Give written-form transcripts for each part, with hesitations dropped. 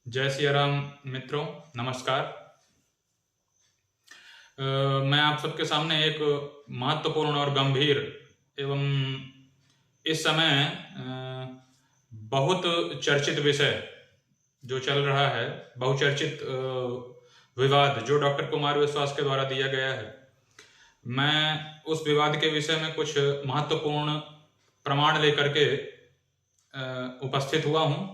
जय सिया राम मित्रों, नमस्कार। मैं आप सबके सामने एक महत्वपूर्ण और गंभीर एवं इस समय बहुत चर्चित विषय जो चल रहा है, बहुचर्चित विवाद जो डॉक्टर कुमार विश्वास के द्वारा दिया गया है, मैं उस विवाद के विषय में कुछ महत्वपूर्ण प्रमाण लेकर के उपस्थित हुआ हूं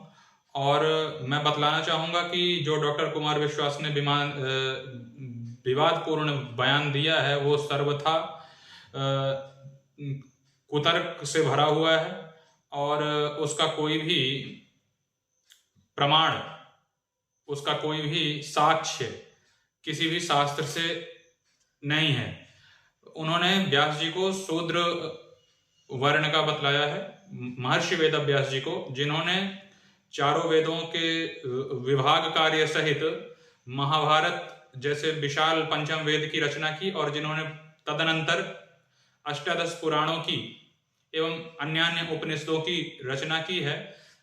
और मैं बतलाना चाहूँगा कि जो डॉक्टर कुमार विश्वास ने विवादपूर्ण बयान दिया है वो सर्वथा कुतर्क से भरा हुआ है और उसका कोई भी प्रमाण, उसका कोई भी साक्ष्य किसी भी शास्त्र से नहीं है। उन्होंने व्यास जी को शूद्र वर्ण का बतलाया है, महर्षि वेद व्यास जी को, जिन्होंने चारों वेदों के विभाग कार्य सहित महाभारत जैसे विशाल पंचम वेद की रचना की और जिन्होंने तदनंतर अष्टादश पुराणों की एवं अन्य उपनिषदों की रचना की है।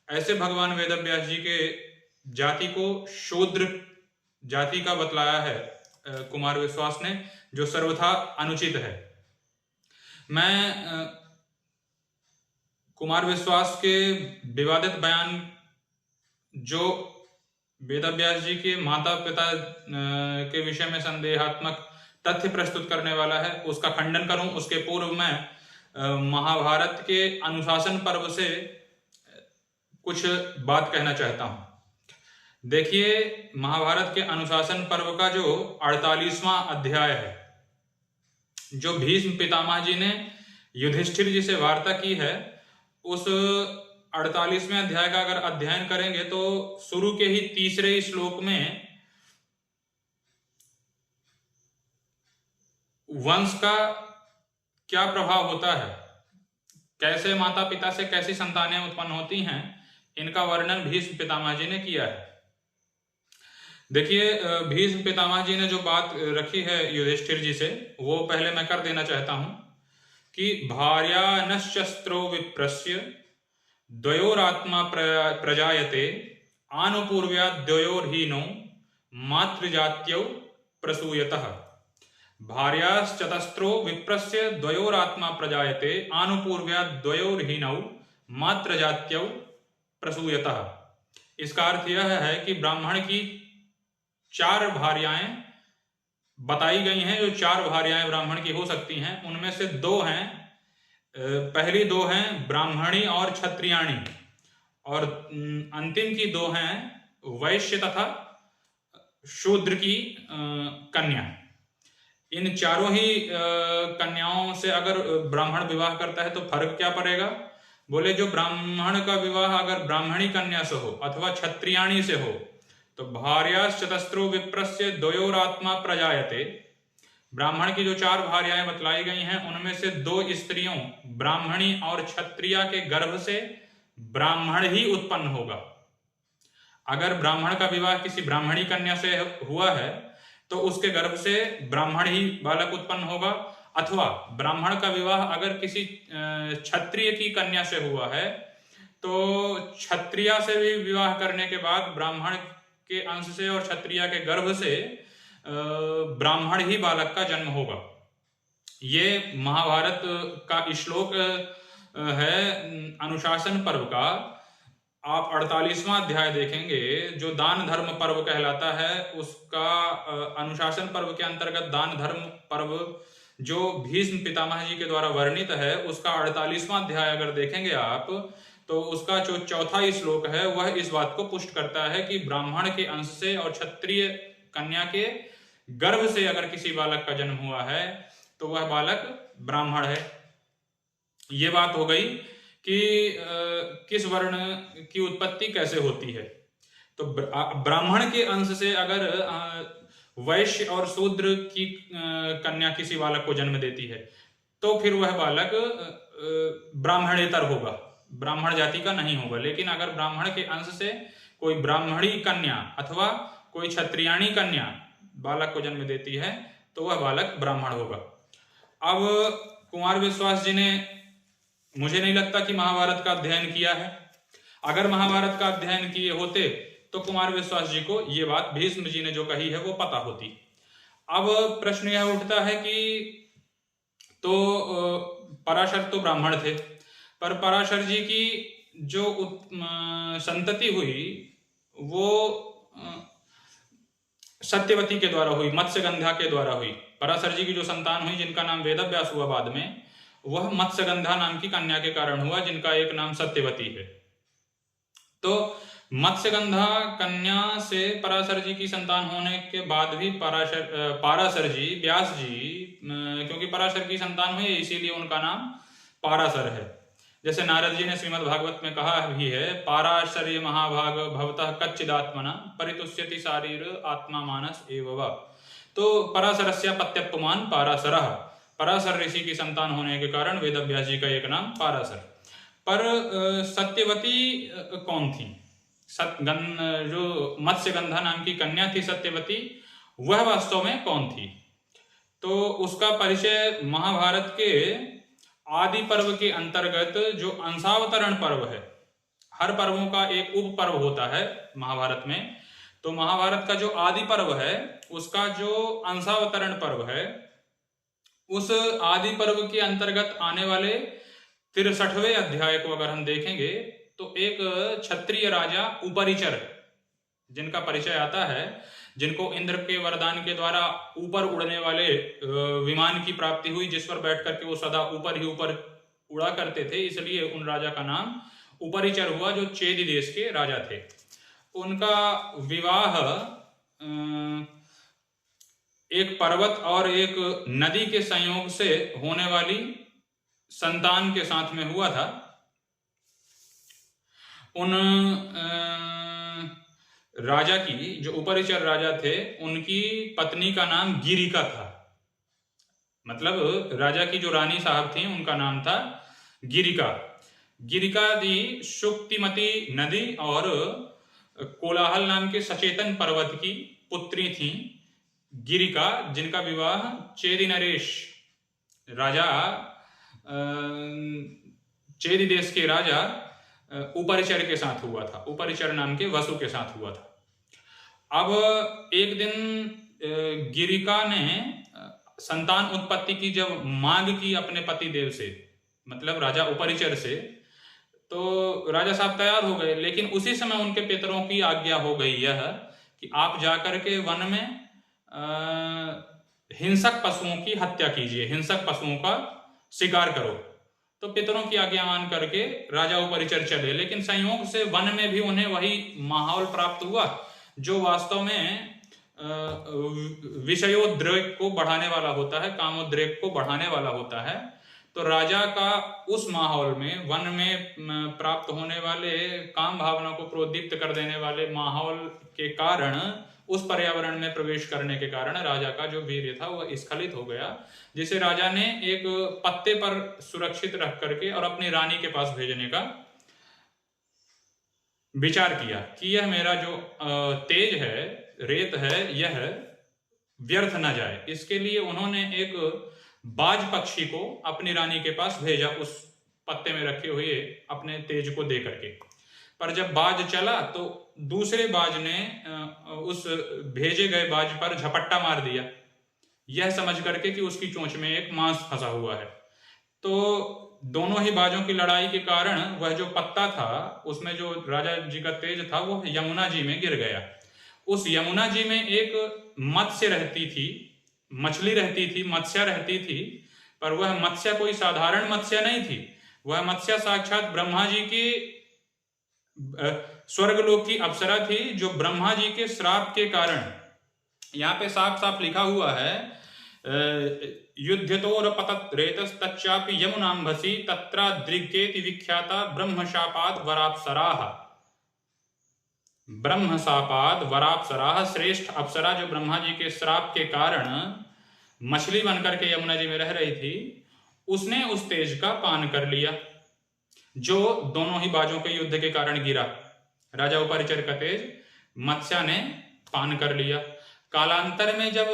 ऐसे भगवान वेद व्यास जी के जाति को शूद्र जाति का बतलाया है कुमार विश्वास ने, जो सर्वथा अनुचित है। मैं कुमार विश्वास के विवादित बयान जो वेद व्यास जी के माता पिता के विषय में संदेहात्मक तथ्य प्रस्तुत करने वाला है, उसका खंडन करूं। उसके पूर्व मैं महाभारत के अनुशासन पर्व से कुछ बात कहना चाहता हूं। देखिए, महाभारत के अनुशासन पर्व का जो 48वां अध्याय है, जो भीष्म पितामह जी ने युधिष्ठिर जी से वार्ता की है, उस 48वें अध्याय का अगर अध्ययन करेंगे तो शुरू के ही तीसरे श्लोक में वंश का क्या प्रभाव होता है, कैसे माता पिता से कैसी संतानें उत्पन्न होती हैं, इनका वर्णन भीष्म पितामह जी ने किया है। देखिए, भीष्म पितामह जी ने जो बात रखी है युधिष्ठिर जी से, वो पहले मैं कर देना चाहता हूं कि भार्यानश्चस्त्रो विप्रस्य द्वयोरात्मा प्रजायते आनुपूर्व्या द्वयोर्हीनो मातृजात्यौ प्रसूयतः। भार्याश्चतस्त्रो विप्रस्य द्वयोरात्मा प्रजायते आनुपूर्व्या द्वयोर्हीनौ मातृजात्यौ प्रसूयतः। इसका अर्थ यह है कि ब्राह्मण की 4 भार्याएं बताई गई हैं। जो 4 भार्याएं ब्राह्मण की हो सकती हैं, उनमें से 2 हैं, पहली 2 हैं ब्राह्मणी और क्षत्रियाणी, और अंतिम की 2 हैं वैश्य तथा शूद्र की कन्या। इन चारों ही कन्याओं से अगर ब्राह्मण विवाह करता है तो फर्क क्या पड़ेगा? बोले, जो ब्राह्मण का विवाह अगर ब्राह्मणी कन्या से हो अथवा क्षत्रियाणी से हो तो भार्याश्चतस्त्रो विप्रस्य द्वयोरात्मा प्रजायते, ब्राह्मण की जो 4 भार्याएं बतलाई गई हैं उनमें से 2 स्त्रियों ब्राह्मणी और क्षत्रिया के गर्भ से ब्राह्मण ही उत्पन्न होगा। अगर ब्राह्मण का विवाह किसी ब्राह्मणी कन्या से हुआ है तो उसके गर्भ से ब्राह्मण ही बालक उत्पन्न होगा, अथवा ब्राह्मण का विवाह अगर किसी क्षत्रिय की कन्या से हुआ है तो क्षत्रिया से भी विवाह करने के बाद ब्राह्मण के अंश से और क्षत्रिया के गर्भ से ब्राह्मण ही बालक का जन्म होगा। ये महाभारत का श्लोक है अनुशासन पर्व का। आप 48वां अध्याय देखेंगे जो दान धर्म पर्व कहलाता है, उसका अनुशासन पर्व के अंतर्गत दान धर्म पर्व जो भीष्म पितामह जी के द्वारा वर्णित है, उसका 48वां अध्याय अगर देखेंगे आप तो उसका जो 4था श्लोक है वह इस बात को पुष्ट करता है कि ब्राह्मण के अंश से और क्षत्रिय कन्या के गर्भ से अगर किसी बालक का जन्म हुआ है तो वह बालक ब्राह्मण है। ये बात हो गई कि किस वर्ण की उत्पत्ति कैसे होती है। तो ब्राह्मण के अंश से अगर वैश्य और शूद्र की कन्या किसी बालक को जन्म देती है तो फिर वह बालक ब्राह्मणेतर होगा, ब्राह्मण जाति का नहीं होगा। लेकिन अगर ब्राह्मण के अंश से कोई ब्राह्मणी कन्या अथवा कोई क्षत्रियाणी कन्या बालक को जन्म देती है तो वह बालक ब्राह्मण होगा। अब कुमार विश्वास जी ने, मुझे नहीं लगता कि महाभारत का अध्ययन किया है। अगर महाभारत का अध्ययन किए होते तो कुमार विश्वास जी को ये बात भीष्म जी ने जो कही है वो पता होती। अब प्रश्न यह उठता है कि तो पराशर तो ब्राह्मण थे, पर पराशर जी की जो संतति हुई वो सत्यवती के द्वारा हुई, मत्स्यगंधा के द्वारा हुई। पराशर जी की जो संतान हुई जिनका नाम वेदव्यास हुआ बाद में, वह मत्स्यगंधा नाम की कन्या के कारण हुआ जिनका एक नाम सत्यवती है। तो मत्स्यगंधा कन्या से पराशर जी की संतान होने के बाद भी पाराशर जी, व्यास जी, क्योंकि पराशर की संतान हुई इसीलिए उनका नाम पाराशर है। जैसे नारद जी ने श्रीमद् भागवत में कहा भी है, पाराशर्य महाभाग भवतः कच्चिदात्मना परितुष्यति शारीर आत्मा मानस एवं। तो पराशरस्य पत्यपुमान पाराशरः, पराशर ऋषि की संतान होने के कारण वेदव्यास जी का एक नाम पाराशर। पर सत्यवती कौन थी? जो मत्स्यगंधा नाम की कन्या थी सत्यवती, वह वास्तव में कौन थी? तो उसका परिचय महाभारत के आदि पर्व के अंतर्गत जो अंशावतरण पर्व है, हर पर्वों का एक उप पर्व होता है महाभारत में, तो महाभारत का जो आदि पर्व है उसका जो अंशावतरण पर्व है, उस आदि पर्व के अंतर्गत आने वाले 63वें अध्याय को अगर हम देखेंगे तो एक क्षत्रिय राजा उपरिचर जिनका परिचय आता है, जिनको इंद्र के वरदान के द्वारा ऊपर उड़ने वाले विमान की प्राप्ति हुई, जिस पर बैठ करके वो सदा ऊपर ही ऊपर उड़ा करते थे, इसलिए उन राजा का नाम उपरिचर हुआ, जो चेदी देश के राजा थे। उनका विवाह एक पर्वत और एक नदी के संयोग से होने वाली संतान के साथ में हुआ था। उन राजा की, जो उपरिचर राजा थे, उनकी पत्नी का नाम गिरिका था। मतलब राजा की जो रानी साहब थी उनका नाम था गिरिका। गिरिका दी शुक्तिमती नदी और कोलाहल नाम के सचेतन पर्वत की पुत्री थी गिरिका, जिनका विवाह चेदी नरेश राजा, चेदी देश के राजा उपरिचर के साथ हुआ था, उपरिचर नाम के वसु के साथ हुआ था। अब एक दिन गिरिका ने संतान उत्पत्ति की जब मांग की अपने पति देव से, मतलब राजा उपरिचर से, तो राजा साहब तैयार हो गए, लेकिन उसी समय उनके पितरों की आज्ञा हो गई यह कि आप जाकर के वन में हिंसक पशुओं की हत्या कीजिए, हिंसक पशुओं का शिकार करो। तो पितरों की आज्ञा मान करके राजा उपरिचर चले, लेकिन संयोग से वन में भी उन्हें वही माहौल प्राप्त हुआ जो वास्तव में विषयोद्रेक को बढ़ाने वाला होता है, कामोद्रेक को बढ़ाने वाला होता है। तो राजा का उस माहौल में, वन में प्राप्त होने वाले काम भावना को प्रोद्दीप्त कर देने वाले माहौल के कारण, उस पर्यावरण में प्रवेश करने के कारण राजा का जो वीर्य था वह स्खलित हो गया, जिसे राजा ने एक पत्ते पर सुरक्षित रख करके और अपनी रानी के पास भेजने का विचार किया कि यह मेरा जो तेज है, रेत है, यह व्यर्थ न जाए। इसके लिए उन्होंने एक बाज पक्षी को अपनी रानी के पास भेजा, उस पत्ते में रखे हुए अपने तेज को दे करके। पर जब बाज चला तो दूसरे बाज ने उस भेजे गए बाज पर झपट्टा मार दिया, यह समझ करके कि उसकी चोंच में एक मांस फंसा हुआ है। तो दोनों ही बाजों की लड़ाई के कारण वह जो पत्ता था, उसमें जो राजा जी का तेज था, वो यमुना जी में गिर गया। उस यमुना जी में एक मत्स्य रहती थी, मछली रहती थी, मत्स्या रहती थी, पर वह मत्स्या कोई साधारण मत्स्या नहीं थी। वह मत्स्या साक्षात ब्रह्मा जी की स्वर्गलोक की अप्सरा थी, जो ब्रह्मा जी के श्राप के कारण, यहाँ पे साफ साफ लिखा हुआ है, युध्यतोर पतत रेतस्तच्चापि यमुनांभसी तत्राद्रिगेति विख्याता ब्रह्मशापाद वराप्सराः। ब्रह्मशापाद वराप्सराः, श्रेष्ठ अप्सरा जो ब्रह्मा जी के श्राप के कारण मछली बनकर के यमुना जी में रह रही थी, उसने उस तेज का पान कर लिया जो दोनों ही बाजों के युद्ध के कारण गिरा। राजा उपरिचर का तेज मत्स्या ने पान कर लिया। कालांतर में जब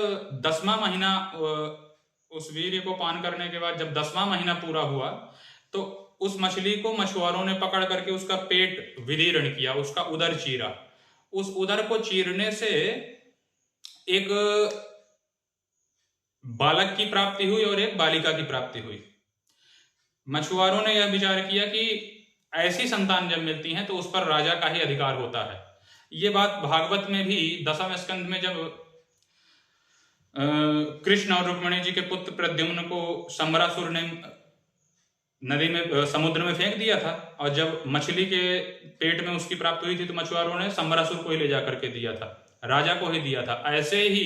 10वां महीना, उस वीर्य को पान करने के बाद जब 10वां महीना पूरा हुआ, तो उस मछली को मछुआरों ने पकड़ करके उसका पेट विदीर्ण किया, उसका उदर चीरा, उस उदर को चीरने से एक बालक की प्राप्ति हुई और एक बालिका की प्राप्ति हुई। मछुआरों ने यह विचार किया कि ऐसी संतान जब मिलती हैं तो उस पर राजा का ही अधिकार होता है। ये बात भागवत में भी 10वें स्कंद में जब कृष्ण और रुक्मिणी जी के पुत्र प्रद्युम्न को संबरासुर ने नदी में समुद्र में फेंक दिया था, और जब मछली के पेट में उसकी प्राप्ति हुई थी तो मछुआरों ने संबरासुर को ही ले जा करके दिया था, राजा को ही दिया था। ऐसे ही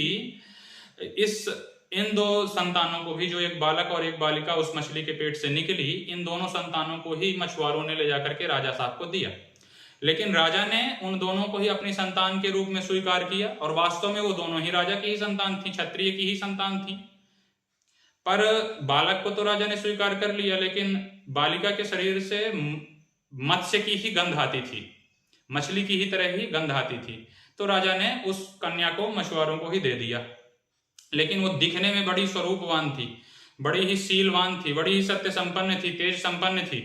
इन दो संतानों को भी, जो एक बालक और एक बालिका उस मछली के पेट से निकली, इन दोनों संतानों को ही मछुआरों ने ले जाकर के राजा साहब को दिया। लेकिन राजा ने उन दोनों को ही अपनी संतान के रूप में स्वीकार किया, और वास्तव में वो दोनों ही राजा की ही संतान थी, क्षत्रिय की ही संतान थी। पर बालक को तो राजा ने स्वीकार कर लिया, लेकिन बालिका के शरीर से मत्स्य की ही गंध आती थी, मछली की ही तरह ही गंध आती थी, तो राजा ने उस कन्या को मछुआरों को ही दे दिया। लेकिन वो दिखने में बड़ी स्वरूपवान थी, बड़ी ही शीलवान थी, बड़ी ही सत्य संपन्न थी, तेज संपन्न थी,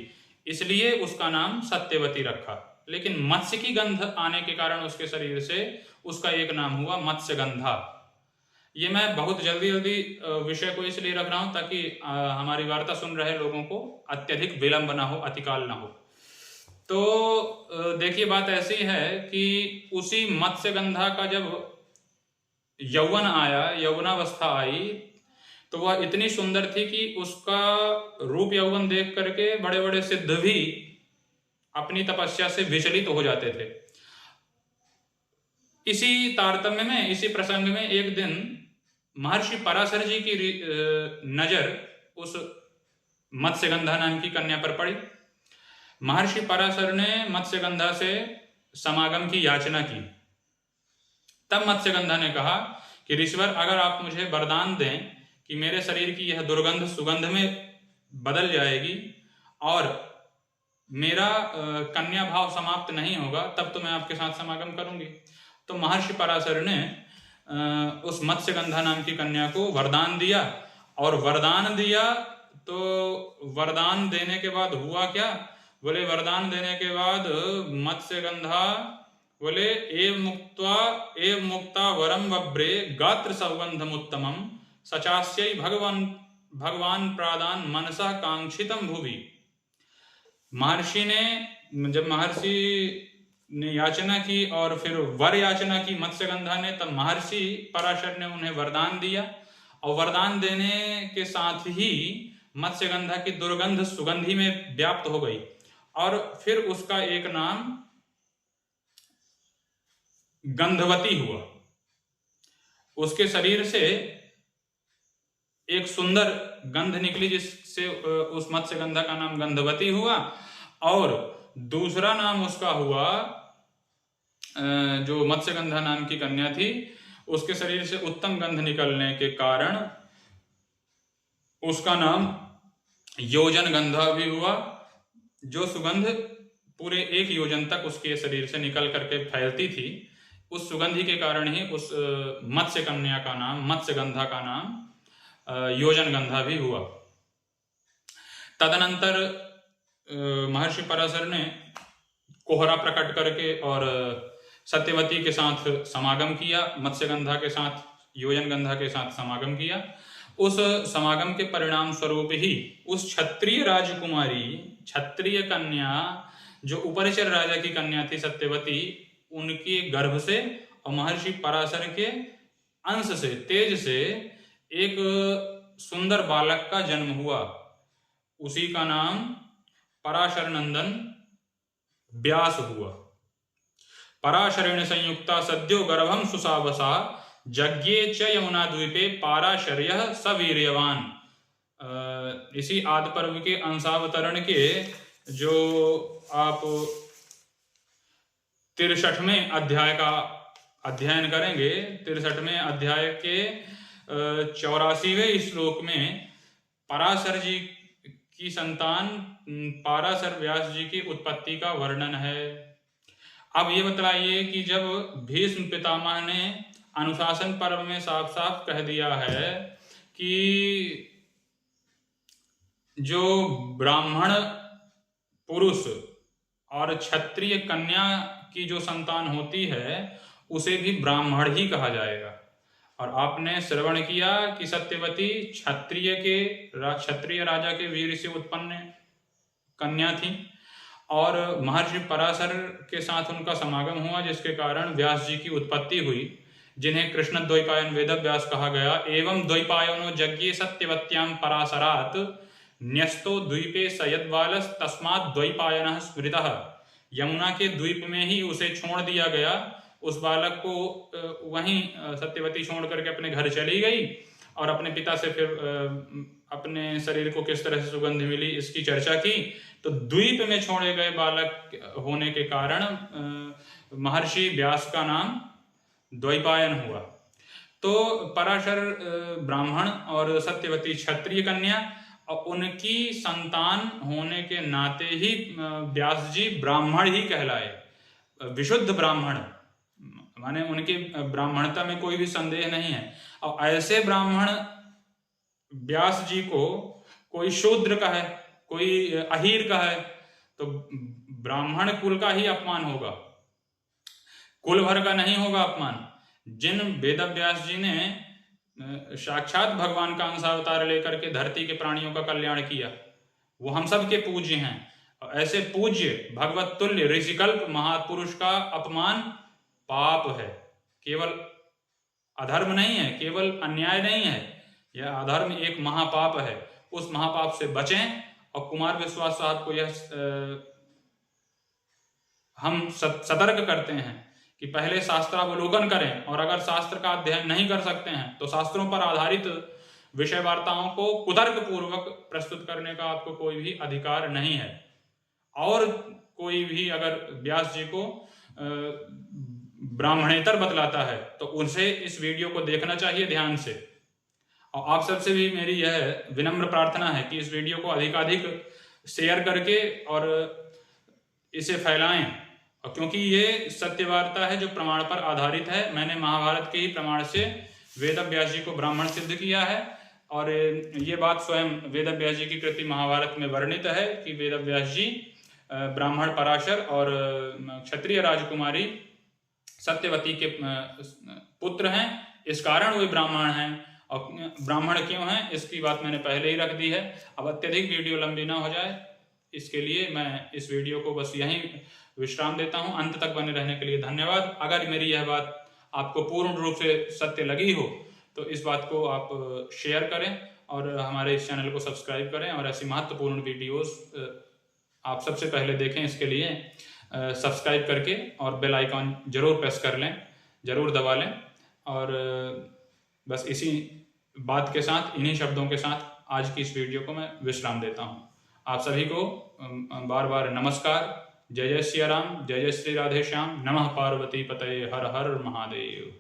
इसलिए उसका नाम सत्यवती रखा। लेकिन मत्स्य की गंध आने के कारण उसके शरीर से उसका एक नाम हुआ मत्स्यगंधा। ये मैं बहुत जल्दी विषय को इसलिए रख रहा हूं ताकि हमारी वार्ता सुन रहे लोगों को अत्यधिक विलंब ना हो, अतिकाल ना हो। तो देखिए, बात ऐसी है कि उसी मत्स्यगंधा का जब यौवन आया, यौवनावस्था आई, तो वह इतनी सुंदर थी कि उसका रूप यौवन देख करके बड़े बड़े सिद्ध भी अपनी तपस्या से विचलित हो जाते थे। इसी तारतम्य में, इसी प्रसंग में एक दिन महर्षि पराशर जी की नजर उस मत्स्यगंधा नाम की कन्या पर पड़ी। महर्षि पराशर ने मत्स्यगंधा से समागम की याचना की। तब मत्स्यगंधा ने कहा कि ऋषिवर, अगर आप मुझे वरदान दें कि मेरे शरीर की यह दुर्गंध सुगंध में बदल जाएगी और मेरा कन्या भाव समाप्त नहीं होगा, तब तो मैं आपके साथ समागम करूंगी। तो महर्षि पराशर ने उस मत्स्यगंधा नाम की कन्या को वरदान दिया, और वरदान दिया तो वरदान देने के बाद हुआ क्या? बोले, वरदान देने के बाद मत्स्यगंधा बोले, एव मुक्ता वरम वब्रे गात्र सौगंधमुत्तमम सचास्यै भगवान प्रादान मनसा कांक्षितम भुवि। महर्षि ने, जब महर्षि ने याचना की और फिर वर याचना की मत्स्यगंधा ने, तब महर्षि पराशर ने उन्हें वरदान दिया, और वरदान देने के साथ ही मत्स्यगंधा की दुर्गंध सुगंधि में व्याप्त हो गई, और फिर उसका एक नाम गंधवती हुआ। उसके शरीर से एक सुंदर गंध निकली, जिससे उस मत्स्यगंधा का नाम गंधवती हुआ। और दूसरा नाम उसका हुआ, जो मत्स्यगंधा नाम की कन्या थी, उसके शरीर से उत्तम गंध निकलने के कारण उसका नाम योजन गंधा भी हुआ। जो सुगंध पूरे 1 योजन तक उसके शरीर से निकल करके फैलती थी, उस सुगंधि के कारण ही उस मत्स्य कन्या का नाम, मत्स्यगंधा का नाम योजन गंधा भी हुआ। तदनंतर महर्षि पराशर ने कोहरा प्रकट करके और सत्यवती के साथ समागम किया, मत्स्यगंधा के साथ, योजन गंधा के साथ समागम किया। उस समागम के परिणाम स्वरूप ही उस क्षत्रिय राजकुमारी, क्षत्रिय कन्या, जो उपरिचर राजा की कन्या थी सत्यवती, उनके गर्भ से और महर्षि पराशर के अंश से, तेज से एक सुंदर बालक का जन्म हुआ। उसी का नाम पराशर नंदन व्यास हुआ। पराशरेण संयुक्ता सद्यो गर्भम सुसावसा यज्ञे च यमुना द्वीपे पाराशर्यः सवीर्यवान। इसी आदि पर्व के अंशावतरण के जो आप 63वें अध्याय का अध्ययन करेंगे, 63वें अध्याय के 84वें श्लोक में पराशर जी की संतान पाराशर व्यास जी की उत्पत्ति का वर्णन है। अब ये बतलाइए कि जब भीष्म पितामह ने अनुशासन पर्व में साफ साफ कह दिया है कि जो ब्राह्मण पुरुष और क्षत्रिय कन्या की जो संतान होती है उसे भी ब्राह्मण ही कहा जाएगा। और आपने श्रवण किया कि सत्यवती क्षत्रिय राजा के वीर से उत्पन्न कन्या थी और महर्षि पराशर के साथ उनका समागम हुआ, जिसके कारण व्यास जी की उत्पत्ति हुई, जिन्हें कृष्ण द्वैपायन वेदव्यास कहा गया। एवं द्वैपायनो यज्ञे सत्यवत्यां पराशरात् न्यस्तो द्वीपे सयद्बालस् तस्मात् द्वैपायनः स्मृतः। यमुना के द्वीप में ही उसे छोड़ दिया गया। उस बालक को वहीं सत्यवती छोड़ करके अपने घर चली गई और अपने पिता से फिर अपने शरीर को किस तरह से सुगंध मिली इसकी चर्चा की। तो द्वीप में छोड़े गए बालक होने के कारण महर्षि व्यास का नाम द्वैपायन हुआ। तो पराशर ब्राह्मण और सत्यवती क्षत्रिय कन्या, और उनकी संतान होने के नाते ही व्यास जी ब्राह्मण ही कहलाए, विशुद्ध ब्राह्मण, माने उनकी ब्राह्मणता में कोई भी संदेह नहीं है। और ऐसे ब्राह्मण व्यास जी को कोई शूद्र कहे, कोई अहीर कहे, तो ब्राह्मण कुल का ही अपमान होगा, कुल भर का नहीं होगा अपमान। जिन वेदव्यास जी ने साक्षात भगवान का अंशावतार लेकर के धरती के प्राणियों का कल्याण किया, वो हम सब के पूज्य हैं। ऐसे पूज्य भगवत तुल्य ऋषिकल्प महापुरुष का अपमान पाप है, केवल अधर्म नहीं है, केवल अन्याय नहीं है, यह अधर्म एक महापाप है। उस महापाप से बचें। और कुमार विश्वास साहब को यह हम सतर्क करते हैं कि पहले शास्त्रावलोकन करें, और अगर शास्त्र का अध्ययन नहीं कर सकते हैं तो शास्त्रों पर आधारित विषय वार्ताओं को कुतर्क पूर्वक प्रस्तुत करने का आपको कोई भी अधिकार नहीं है। और कोई भी अगर व्यास जी को ब्राह्मणेतर बतलाता है तो उनसे इस वीडियो को देखना चाहिए ध्यान से। और आप सबसे भी मेरी यह विनम्र प्रार्थना है कि इस वीडियो को अधिकाधिक शेयर करके और इसे फैलाएं, और क्योंकि ये सत्य वार्ता है जो प्रमाण पर आधारित है। मैंने महाभारत के ही प्रमाण से वेदव्यास जी को ब्राह्मण सिद्ध किया है, और ये बात स्वयं वेदव्यास जी की कृति महाभारत में वर्णित है कि वेदव्यास जी ब्राह्मण पराशर और क्षत्रिय राजकुमारी सत्यवती के पुत्र हैं, इस कारण वे ब्राह्मण हैं। और ब्राह्मण क्यों हैं इसकी बात मैंने पहले ही रख दी है। अब अत्यधिक वीडियो लंबी ना हो जाए इसके लिए मैं इस वीडियो को बस यहीं विश्राम देता हूं। अंत तक बने रहने के लिए धन्यवाद। अगर मेरी यह बात आपको पूर्ण रूप से सत्य लगी हो तो इस बात को आप शेयर करें और हमारे इस चैनल को सब्सक्राइब करें, और ऐसी महत्वपूर्ण वीडियोस आप सबसे पहले देखें। इसके लिए सब्सक्राइब करके और बेल आइकॉन जरूर प्रेस कर लें, जरूर दबा लें। और बस इसी बात के साथ, इन्हीं शब्दों के साथ आज की इस वीडियो को मैं विश्राम देता हूं। आप सभी को बार बार नमस्कार। जय जय सिया राम, जय जय श्री राधे श्याम। नमः पार्वती पतये, हर हर महादेव।